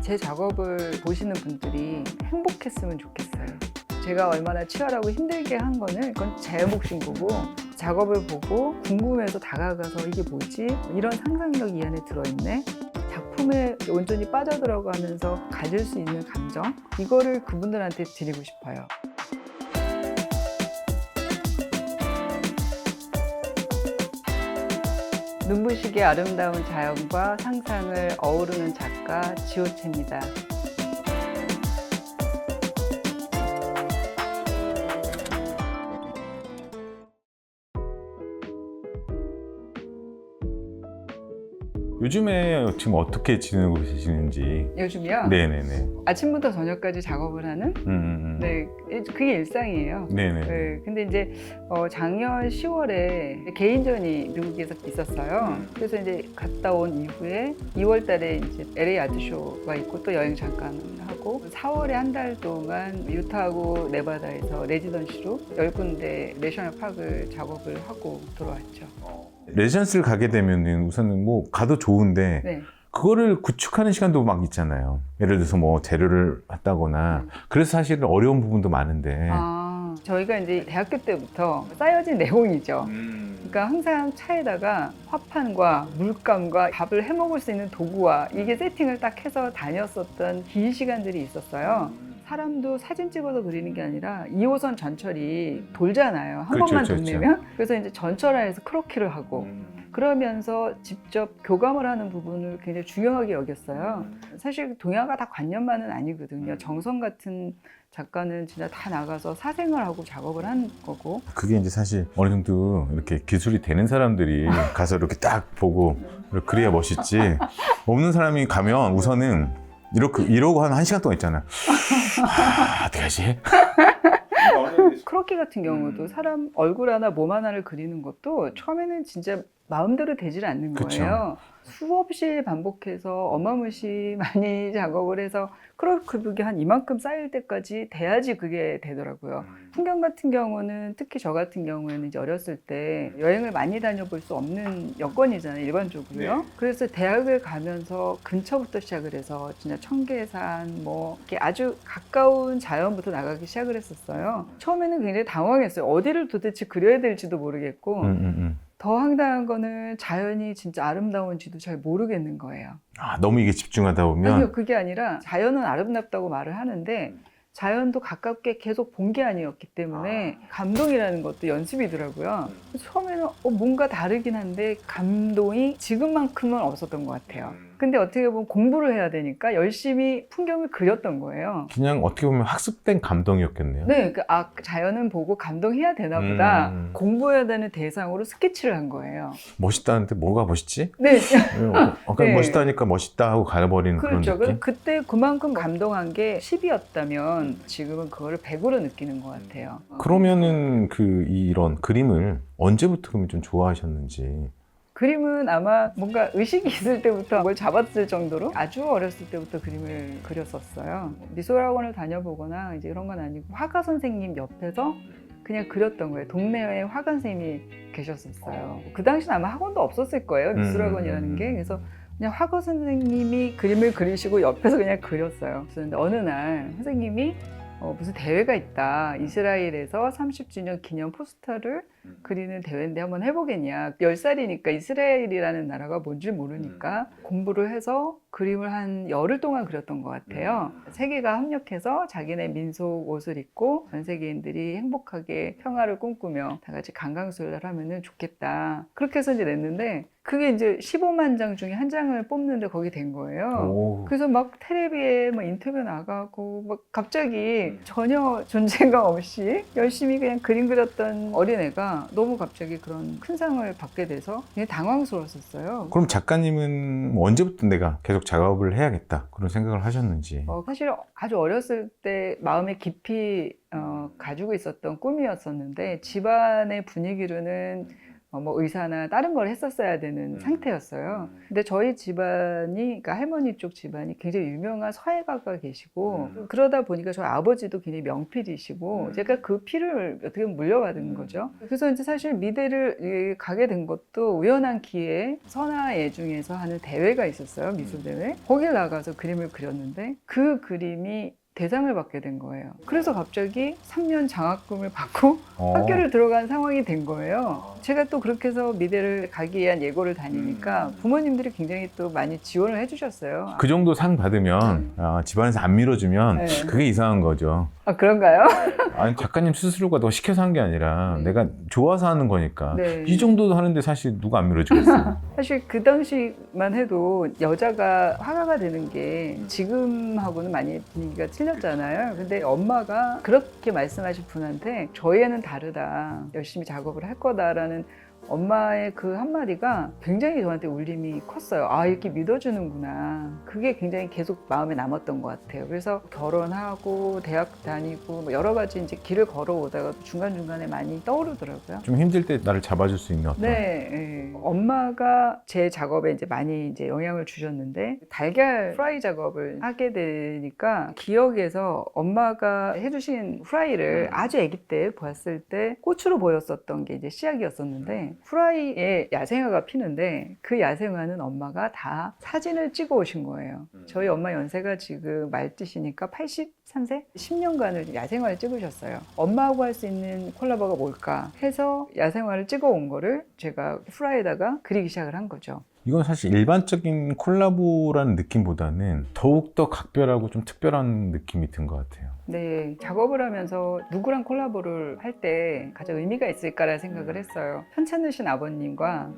제 작업을 보시는 분들이 행복했으면 좋겠어요. 제가 얼마나 치열하고 힘들게 한 거는 그건 제 몫인 거고, 작업을 보고 궁금해서 다가가서 이게 뭐지? 이런 상상력이 이 안에 들어있네? 작품에 온전히 빠져들어가면서 가질 수 있는 감정? 이거를 그분들한테 드리고 싶어요. 눈부시게 아름다운 자연과 상상을 어우르는 작가 지호채입니다. 요즘에 지금 어떻게 지내고 계시는지. 요즘이요? 네네네. 아침부터 저녁까지 작업을 하는? 네, 그게 일상이에요. 네네. 네, 근데 이제 작년 10월에 개인전이 미국에서 있었어요. 그래서 이제 갔다 온 이후에 2월 달에 이제 LA 아트쇼가 있고 또 여행 잠깐 하고 4월에 한 달 동안 유타하고 네바다에서 레지던시로 10군데 내셔널 파크 작업을 하고 들어왔죠. 레지던스를 가게 되면은 우선은 뭐 가도 좋은데 네. 그거를 구축하는 시간도 막 있잖아요. 예를 들어서 뭐 재료를 했다거나 그래서 사실은 어려운 부분도 많은데. 저희가 이제 대학교 때부터 쌓여진 내용이죠. 그러니까 항상 차에다가 화판과 물감과 밥을 해 먹을 수 있는 도구와 이게 세팅을 딱 해서 다녔었던 긴 시간들이 있었어요. 사람도 사진 찍어서 그리는 게 아니라 2호선 전철이 돌잖아요. 한 그렇죠, 번만 그렇죠, 돈 내면. 그래서 이제 전철안에서 크로키를 하고 그러면서 직접 교감을 하는 부분을 굉장히 중요하게 여겼어요. 사실 동양가 다 관념만은 아니거든요. 정성 같은 작가는 진짜 다 나가서 사생을 하고 작업을 한 거고. 그게 이제 사실 어느 정도 이렇게 기술이 되는 사람들이 가서 이렇게 딱 보고 그래야 멋있지. 없는 사람이 가면 우선은 이러고 한 1시간 동안 있잖아. 어떻게 하지? 크로키 같은 경우도 사람 얼굴 하나 몸 하나를 그리는 것도 처음에는 진짜 마음대로 되질 않는 거예요. 수없이 반복해서 어마무시 많이 작업을 해서 크로키북이 한 이만큼 쌓일 때까지 돼야지 그게 되더라고요. 풍경 같은 경우는 특히 저 같은 경우에는 이제 어렸을 때 여행을 많이 다녀볼 수 없는 여건이잖아요, 일반적으로요. 네. 그래서 대학을 가면서 근처부터 시작을 해서 진짜 청계산 뭐 이렇게 아주 가까운 자연부터 나가기 시작을 했었어요. 처음에는 굉장히 당황했어요. 어디를 도대체 그려야 될지도 모르겠고 더 황당한 거는 자연이 진짜 아름다운지도 잘 모르겠는 거예요. 너무 이게 집중하다 보면. 아니요, 그게 아니라 자연은 아름답다고 말을 하는데 자연도 가깝게 계속 본 게 아니었기 때문에 감동이라는 것도 연습이더라고요. 처음에는 뭔가 다르긴 한데 감동이 지금만큼은 없었던 것 같아요. 근데 어떻게 보면 공부를 해야 되니까 열심히 풍경을 그렸던 거예요. 그냥 어떻게 보면 학습된 감동이었겠네요. 네, 자연은 보고 감동해야 되나 보다. 공부해야 되는 대상으로 스케치를 한 거예요. 멋있다는데 뭐가 멋있지? 네. 그냥 네. 멋있다니까 멋있다 하고 가버리는 그렇죠. 그런 느낌? 그때 그만큼 감동한 게 10이었다면 지금은 그거를 100으로 느끼는 것 같아요. 그러면은 이런 그림을 언제부터 그러면 좀 좋아하셨는지. 그림은 아마 뭔가 의식이 있을 때부터 뭘 잡았을 정도로 아주 어렸을 때부터 그림을 그렸었어요. 미술학원을 다녀보거나 이제 이런 건 아니고 화가 선생님 옆에서 그냥 그렸던 거예요. 동네에 화가 선생님이 계셨었어요. 그 당시는 아마 학원도 없었을 거예요. 미술학원이라는 게. 그래서 그냥 화가 선생님이 그림을 그리시고 옆에서 그냥 그렸어요. 그런데 어느 날 선생님이 무슨 대회가 있다. 이스라엘에서 30주년 기념 포스터를 그리는 대회인데 한번 해보겠냐. 10살이니까 이스라엘이라는 나라가 뭔지 모르니까 공부를 해서 그림을 한 열흘 동안 그렸던 것 같아요. 세계가 합력해서 자기네 민속 옷을 입고 전 세계인들이 행복하게 평화를 꿈꾸며 다 같이 관광수련을 하면 좋겠다. 그렇게 해서 이제 냈는데 그게 이제 15만 장 중에 한 장을 뽑는데 거기 된 거예요. 그래서 막 텔레비에 막 인터뷰 나가고 막 갑자기 전혀 존재감 없이 열심히 그냥 그림 그렸던 어린애가 너무 갑자기 그런 큰 상을 받게 돼서 그냥 당황스러웠었어요. 그럼 작가님은 언제부터 내가 계속 작업을 해야겠다 그런 생각을 하셨는지. 사실 아주 어렸을 때 마음에 깊이 가지고 있었던 꿈이었었는데 집안의 분위기로는 뭐 의사나 다른 걸 했었어야 되는 상태였어요. 근데 저희 집안이, 그러니까 할머니 쪽 집안이 굉장히 유명한 서예가가 계시고 그러다 보니까 저희 아버지도 굉장히 명필이시고 제가 그 피를 어떻게 보면 물려받은 거죠. 그래서 이제 사실 미대를 가게 된 것도 우연한 기회에 선화예 중에서 하는 대회가 있었어요. 미술 대회. 거길 나가서 그림을 그렸는데 그 그림이 대상을 받게 된 거예요. 그래서 갑자기 3년 장학금을 받고 학교를 들어간 상황이 된 거예요. 제가 또 그렇게 해서 미대를 가기 위한 예고를 다니니까 부모님들이 굉장히 또 많이 지원을 해주셨어요. 그 정도 상 받으면 집안에서 안 밀어주면 네. 그게 이상한 거죠. 아, 그런가요? 아니 작가님 스스로가 너 시켜서 한 게 아니라 내가 좋아서 하는 거니까 네. 이 정도도 하는데 사실 누가 안 밀어주겠어요. 사실 그 당시만 해도 여자가 화가가 되는 게 지금하고는 많이 분위기가 틀렸잖아요. 근데 엄마가 그렇게 말씀하신 분한테 저희 애는 다르다, 열심히 작업을 할 거다라는 엄마의 그 한마디가 굉장히 저한테 울림이 컸어요. 아, 이렇게 믿어주는구나. 그게 굉장히 계속 마음에 남았던 것 같아요. 그래서 결혼하고 대학 다니고 뭐 여러 가지 이제 길을 걸어오다가 중간중간에 많이 떠오르더라고요. 좀 힘들 때 나를 잡아줄 수 있는 어떤 네, 네. 엄마가 제 작업에 이제 많이 이제 영향을 주셨는데 달걀 프라이 작업을 하게 되니까 기억에서 엄마가 해주신 프라이를 아주 아기 때 보았을 때 꽃으로 보였었던 게 이제 시작이었었는데 후라이에 야생화가 피는데 그 야생화는 엄마가 다 사진을 찍어 오신 거예요. 저희 엄마 연세가 지금 말띠시니까 83세? 10년간을 야생화를 찍으셨어요. 엄마하고 할 수 있는 콜라보가 뭘까 해서 야생화를 찍어 온 거를 제가 후라이에다가 그리기 시작을 한 거죠. 이건 사실 일반적인 콜라보라는 느낌보다는 더욱더 각별하고 좀 특별한 느낌이 든 것 같아요. 네, 작업을 하면서 누구랑 콜라보를 할 때 가장 의미가 있을까라는 생각을 했어요. 편찮으신 아버님과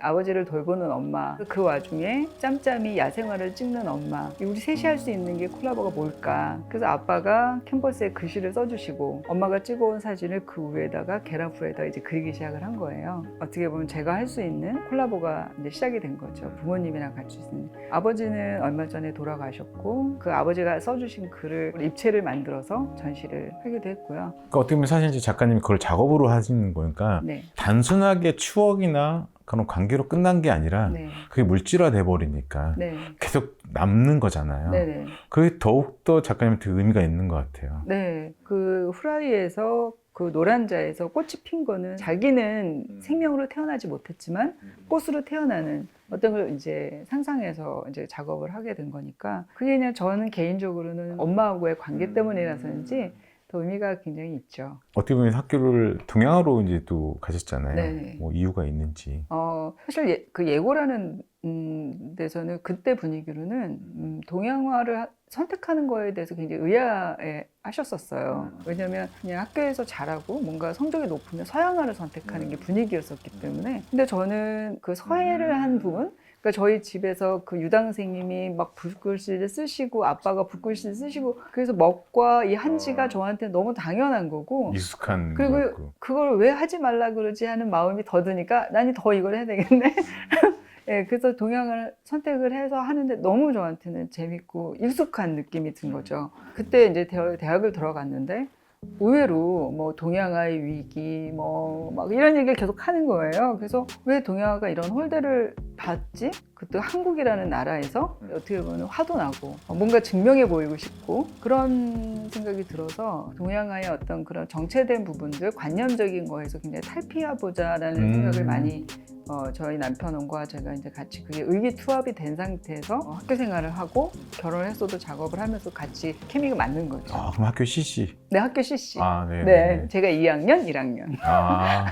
아버지를 돌보는 엄마, 그 와중에 짬짬이 야생화를 찍는 엄마, 우리 셋이 할 수 있는 게 콜라보가 뭘까? 그래서 아빠가 캔버스에 글씨를 써주시고 엄마가 찍어온 사진을 그 위에다가 계란후에다가 이제 그리기 시작을 한 거예요. 어떻게 보면 제가 할 수 있는 콜라보가 이제 시작이 된 거죠. 부모님이랑 같이 있는. 아버지는 얼마 전에 돌아가셨고 그 아버지가 써주신 글을 입체를 만들어서 전시를 하기도 했고요. 그러니까 어떻게 보면 사실 이제 작가님이 그걸 작업으로 하시는 거니까 네. 단순하게 추억이나 그런 관계로 끝난 게 아니라 네. 그게 물질화 돼 버리니까 네. 계속 남는 거잖아요. 네네. 그게 더욱더 작가님한테 의미가 있는 것 같아요. 네. 그 후라이에서 그 노란자에서 꽃이 핀 거는 자기는 생명으로 태어나지 못했지만 꽃으로 태어나는 어떤 걸 이제 상상해서 이제 작업을 하게 된 거니까 그게 그냥 저는 개인적으로는 엄마하고의 관계 때문이라서인지 더 의미가 굉장히 있죠. 어떻게 보면 학교를 동양으로 이제 또 가셨잖아요. 네네. 뭐 이유가 있는지. 사실 그 예고라는 데서는 그때 분위기로는 동양화를 선택하는 거에 대해서 굉장히 의아해 하셨었어요. 왜냐면 그냥 학교에서 잘하고 뭔가 성적이 높으면 서양화를 선택하는 게 분위기였었기 때문에. 근데 저는 그 서예를 한 부분, 그러니까 저희 집에서 그 유당 선생님이 막 붓글씨를 쓰시고 아빠가 붓글씨를 쓰시고 그래서 먹과 이 한지가 저한테 너무 당연한 거고 익숙한 그리고 거고. 그걸 왜 하지 말라 그러지 하는 마음이 더 드니까 나는 더 이걸 해야 되겠네. 네, 그래서 동양을 선택을 해서 하는데 너무 저한테는 재밌고 익숙한 느낌이 든 거죠. 그때 이제 대학을 들어갔는데 의외로 뭐 동양화의 위기 뭐 막 이런 얘기를 계속 하는 거예요. 그래서 왜 동양화가 이런 홀대를 받지? 그것도 한국이라는 나라에서 어떻게 보면 화도 나고 뭔가 증명해 보이고 싶고 그런 생각이 들어서 동양화의 어떤 그런 정체된 부분들 관념적인 거에서 굉장히 탈피해보자라는 생각을 많이 저희 남편과 제가 이제 같이 그게 의기투합이 된 상태에서 학교 생활을 하고 결혼을 했어도 작업을 하면서 같이 케미가 맞는 거죠. 아, 그럼 학교 CC. 네, 학교 CC. 아, 네. 네, 제가 2학년, 1학년. 아,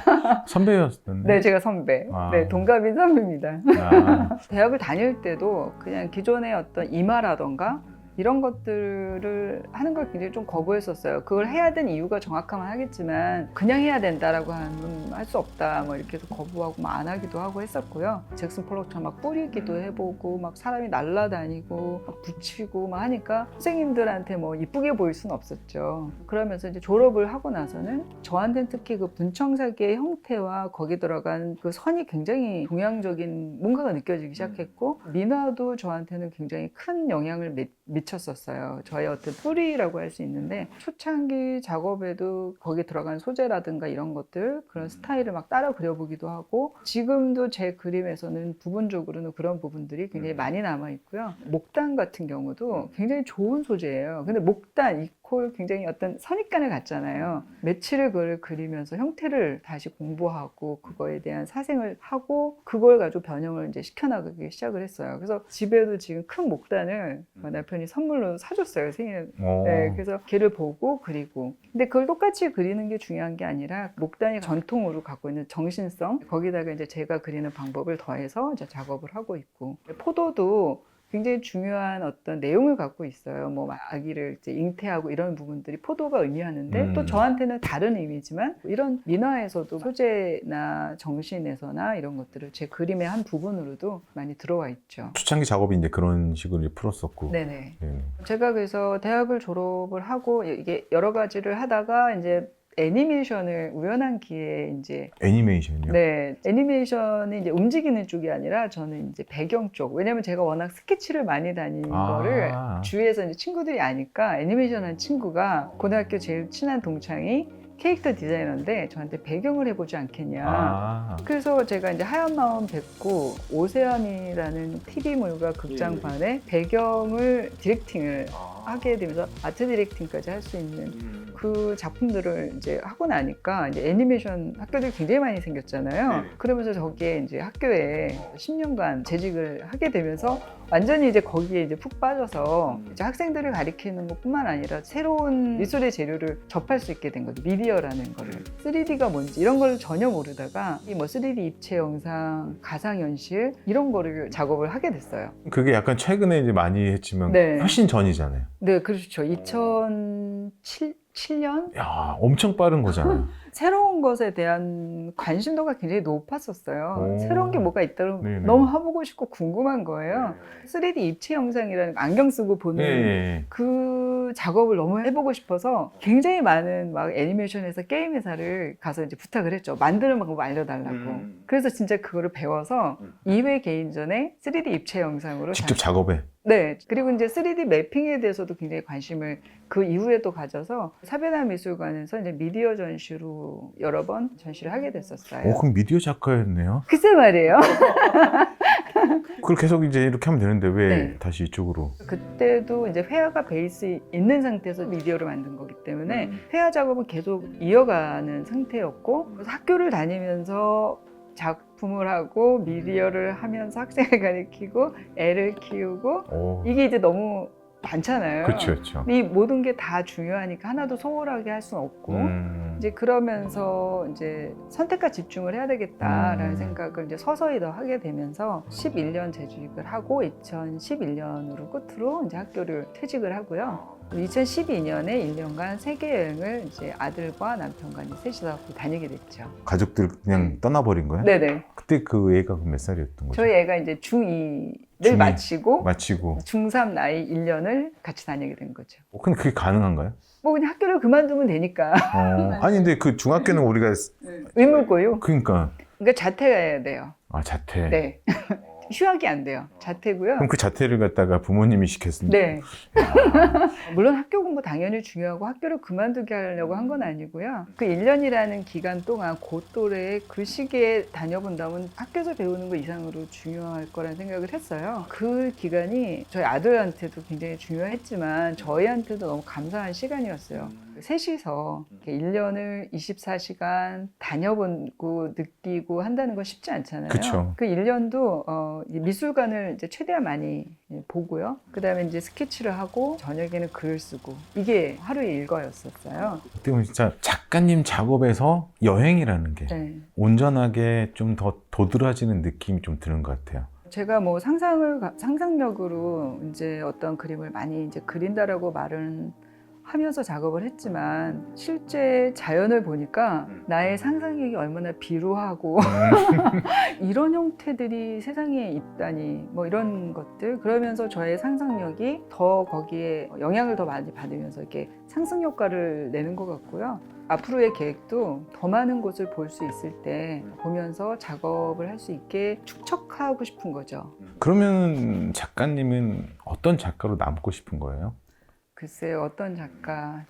선배였었네. 네, 제가 선배. 아. 네, 동갑인 선배입니다. 아, 대학을 다닐 때도 그냥 기존의 어떤 임화라던가 이런 것들을 하는 걸 굉장히 좀 거부했었어요. 그걸 해야 된 이유가 정확하면 하겠지만 그냥 해야 된다라고 하면 할 수 없다 뭐 이렇게 해서 거부하고 막 안 하기도 하고 했었고요. 잭슨 폴록처럼 막 뿌리기도 해보고 막 사람이 날아다니고 막 붙이고 막 하니까 선생님들한테 뭐 이쁘게 보일 수는 없었죠. 그러면서 이제 졸업을 하고 나서는 저한테는 특히 그 분청사기의 형태와 거기 들어간 그 선이 굉장히 동양적인 뭔가가 느껴지기 시작했고 민화도 저한테는 굉장히 큰 영향을 미쳤었어요. 저의 어떤 뿌리라고 할 수 있는데 초창기 작업에도 거기 들어간 소재라든가 이런 것들 그런 스타일을 막 따라 그려보기도 하고 지금도 제 그림에서는 부분적으로는 그런 부분들이 굉장히 많이 남아 있고요. 목단 같은 경우도 굉장히 좋은 소재예요. 근데 목단 이퀄 굉장히 어떤 선입관을 갖잖아요. 며칠을 그걸 그리면서 형태를 다시 공부하고 그거에 대한 사생을 하고 그걸 가지고 변형을 이제 시켜나가기 시작을 했어요. 그래서 집에도 지금 큰 목단을 남편이 선물로 사줬어요. 생일. 네, 그래서 걔를 보고 그리고. 근데 그걸 똑같이 그리는 게 중요한 게 아니라 목단이 전통으로 갖고 있는 정신성 거기다가 이제 제가 그리는 방법을 더해서 이제 작업을 하고 있고 포도도 굉장히 중요한 어떤 내용을 갖고 있어요. 뭐 아기를 이제 잉태하고 이런 부분들이 포도가 의미하는데 또 저한테는 다른 의미지만 이런 민화에서도 소재나 정신에서나 이런 것들을 제 그림의 한 부분으로도 많이 들어와 있죠. 초창기 작업이 이제 그런 식으로 이제 풀었었고. 네네. 네. 제가 그래서 대학을 졸업을 하고 이게 여러 가지를 하다가 이제 애니메이션을 우연한 기회에 이제 애니메이션이요? 네, 애니메이션이 이제 움직이는 쪽이 아니라 저는 이제 배경 쪽. 왜냐면 제가 워낙 스케치를 많이 다니는 거를 주위에서 이제 친구들이 아니까 애니메이션 한 친구가 고등학교 제일 친한 동창이 캐릭터 디자이너인데 저한테 배경을 해보지 않겠냐. 그래서 제가 이제 하얀 마음 뱉고 오세안이라는 TV물과 극장판에 배경을 디렉팅을 하게 되면서 아트 디렉팅까지 할 수 있는 그 작품들을 이제 하고 나니까 이제 애니메이션 학교들이 굉장히 많이 생겼잖아요. 그러면서 저기에 이제 학교에 10년간 재직을 하게 되면서 완전히 이제 거기에 이제 푹 빠져서 이제 학생들을 가리키는 것뿐만 아니라 새로운 미술의 재료를 접할 수 있게 된 거죠. 미디어라는 거를. 3D가 뭔지 이런 걸 전혀 모르다가 이 뭐 3D 입체 영상, 가상현실 이런 거를 작업을 하게 됐어요. 그게 약간 최근에 이제 많이 했지만 네. 훨씬 전이잖아요. 네, 그렇죠. 2007년? 야, 엄청 빠른 거잖아요. 새로운 것에 대한 관심도가 굉장히 높았었어요. 오. 새로운 게 뭐가 있다고 네네. 너무 해보고 싶고 궁금한 거예요. 3D 입체 영상이라는 거, 안경 쓰고 보는 네. 그 작업을 너무 해보고 싶어서 굉장히 많은 막 애니메이션 게임 회사를 가서 이제 부탁을 했죠. 만드는 방법 알려달라고. 그래서 진짜 그거를 배워서 2회 개인전에 3D 입체 영상으로 직접 작업해. 네. 그리고 이제 3D 매핑에 대해서도 굉장히 관심을 그 이후에 또 가져서 사베나 미술관에서 이제 미디어 전시로 여러 번 전시를 하게 됐었어요. 그럼 미디어 작가였네요. 글쎄 말이에요. 그걸 계속 이제 이렇게 하면 되는데 왜 네. 다시 이쪽으로? 그때도 이제 회화가 베이스 있는 상태에서 미디어를 만든 거기 때문에 회화 작업은 계속 이어가는 상태였고 그래서 학교를 다니면서 작품을 하고 미디어를 하면서 학생을 가르치고 애를 키우고 이게 이제 너무 많잖아요. 그렇죠, 그렇죠. 이 모든 게 다 중요하니까 하나도 소홀하게 할 수는 없고 이제 그러면서 이제 선택과 집중을 해야 되겠다라는 생각을 이제 서서히 더 하게 되면서 11년 재직을 하고 2011년으로 끝으로 이제 학교를 퇴직을 하고요. 2012년에 1년간 세계 여행을 이제 아들과 남편과 셋이서 다니게 됐죠. 가족들 그냥 떠나버린 거예요? 네네. 그때 그 애가 몇 살이었던 거죠? 저희 애가 이제 중2를 중2 마치고 중3 나이 1년을 같이 다니게 된 거죠. 근데 그게 가능한가요? 뭐 그냥 학교를 그만두면 되니까. 아니 근데 그 중학교는 우리가 의무고요. 그러니까 자퇴해야 돼요. 자퇴. 네. 휴학이 안 돼요. 자퇴고요. 그럼 그 자퇴를 갖다가 부모님이 시켰습니다. 네. 물론 학교 공부 당연히 중요하고 학교를 그만두게 하려고 한 건 아니고요. 그 1년이라는 기간 동안 그 또래 그 시기에 다녀본다면 학교에서 배우는 것 이상으로 중요할 거라는 생각을 했어요. 그 기간이 저희 아들한테도 굉장히 중요했지만 저희한테도 너무 감사한 시간이었어요. 셋이서 1년을 24시간 다녀보고 느끼고 한다는 건 쉽지 않잖아요. 그쵸. 그 1년도 미술관을 이제 최대한 많이 보고요. 그 다음에 이제 스케치를 하고 저녁에는 글을 쓰고 이게 하루의 일과였었어요. 어떻게 보면 진짜 작가님 작업에서 여행이라는 게 네. 온전하게 좀 더 도드라지는 느낌이 좀 드는 것 같아요. 제가 뭐 상상력으로 이제 어떤 그림을 많이 이제 그린다라고 말은 하면서 작업을 했지만 실제 자연을 보니까 나의 상상력이 얼마나 비루하고 이런 형태들이 세상에 있다니 뭐 이런 것들 그러면서 저의 상상력이 더 거기에 영향을 더 많이 받으면서 이렇게 상승 효과를 내는 것 같고요. 앞으로의 계획도 더 많은 곳을 볼 수 있을 때 보면서 작업을 할 수 있게 축적하고 싶은 거죠. 그러면 작가님은 어떤 작가로 남고 싶은 거예요? 글쎄요, 어떤 작가,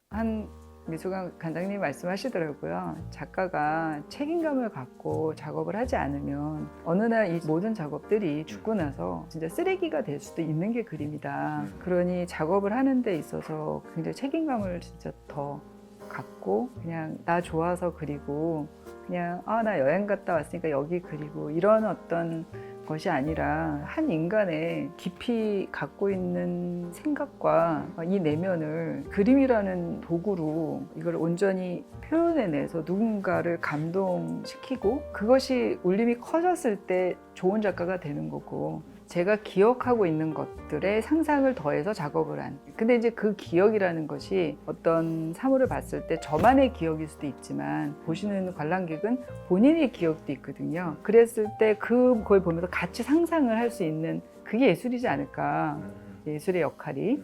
한 미소강 관장님이 말씀하시더라고요. 작가가 책임감을 갖고 작업을 하지 않으면 어느 날 이 모든 작업들이 죽고 나서 진짜 쓰레기가 될 수도 있는 게 그림이다. 그러니 작업을 하는 데 있어서 굉장히 책임감을 진짜 더 갖고 그냥 나 좋아서 그리고 그냥 나 여행 갔다 왔으니까 여기 그리고 이런 어떤 것이 아니라 한 인간의 깊이 갖고 있는 생각과 이 내면을 그림이라는 도구로 이걸 온전히 표현해내서 누군가를 감동시키고 그것이 울림이 커졌을 때 좋은 작가가 되는 거고 제가 기억하고 있는 것들에 상상을 더해서 작업을 한. 근데 이제 그 기억이라는 것이 어떤 사물을 봤을 때 저만의 기억일 수도 있지만 보시는 관람객은 본인의 기억도 있거든요. 그랬을 때 그걸 보면서 같이 상상을 할 수 있는 그게 예술이지 않을까. 예술의 역할이.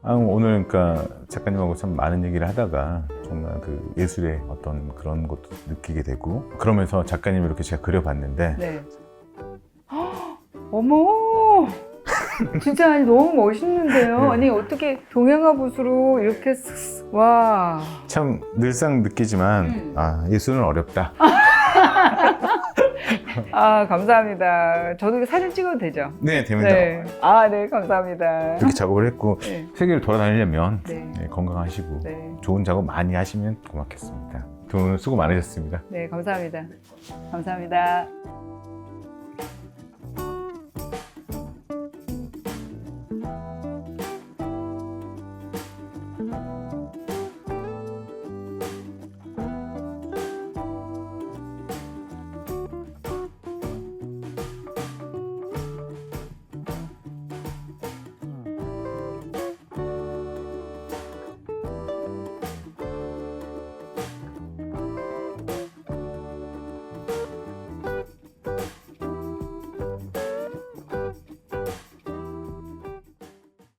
오늘 그러니까 작가님하고 참 많은 얘기를 하다가 정말 그 예술의 어떤 그런 것도 느끼게 되고 그러면서 작가님을 이렇게 제가 그려봤는데 네. 어머! 진짜 아니 너무 멋있는데요? 아니 어떻게 동양화 붓으로 이렇게 와. 참 늘상 느끼지만 예술은 어렵다. 감사합니다. 저도 사진 찍어도 되죠? 네, 됩니다. 네. 네, 감사합니다. 이렇게 작업을 했고 네. 세계를 돌아다니려면 네. 건강하시고 네. 좋은 작업 많이 하시면 고맙겠습니다. 두 분 수고 많으셨습니다. 네, 감사합니다. 감사합니다.